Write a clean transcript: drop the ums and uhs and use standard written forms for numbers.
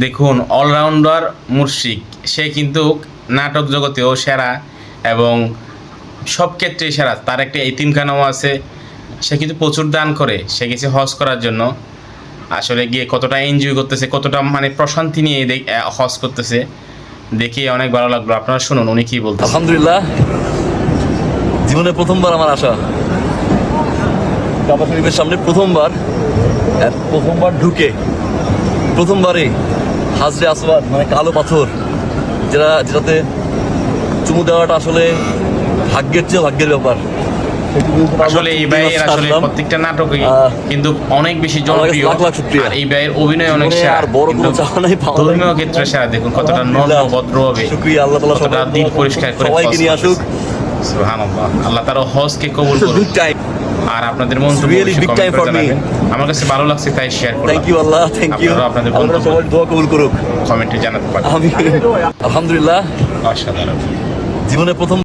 দেখুন, অলরাউন্ডার মুশফিক সে কিন্তু নাটক জগতেও সেরা এবং সব ক্ষেত্রেই সেরা। তার একটা এতিমখানাও আছে। সে কিন্তু প্রচুর দান করে। সে গেছে হজ করার জন্য। আসলে গিয়ে কতটা এনজয় করতেছে, কতটা মানে প্রশান্তি নিয়ে হজ করতেছে, দেখে অনেক ভালো লাগলো। আপনারা শুনুন উনি কি বলতেছেন। আলহামদুলিল্লাহ, জীবনে প্রথমবার আমার আসা কাবা শরীফের সামনে, প্রথমবার ঢুকে প্রথমবারে হাজরে আসওয়াদ মানে কালো পাথর যেটাতে চুমু দেওয়াটা আসলে ভাগ্যের চেয়ে ভাগ্যের ব্যাপার। আসলে এই ভাইয়ের আসলে প্রত্যেকটা নাটকই কিন্তু অনেক বেশি জনপ্রিয়। আর এই ভাইয়ের অভিনয় অনেক সেরা, আর বড় কোনো চাওয়া নাই, ধর্মীয় ক্ষেত্রে সেরা। দেখুন কতটা নম্র ভদ্রভাবে, শুকরিয়া আল্লাহ তাআলা কতটা দিল পরিষ্কার করে সবাইকে নিয়ে আসুক। সুবহানাল্লাহ, আল্লাহ তাআলা হজকে কবুল করুন। আর আপনাদের মন্তব্য আমার কাছে ভালো লাগছে তাই শেয়ার করলাম। Thank you Allah, thank you. আপনাদের আল্লাহ সবার দোয়া কবুল করুক, কমেন্টে জানাতে পারেন। আমিন। আলহামদুলিল্লাহ, অসাধারণ। জীবনে প্রথম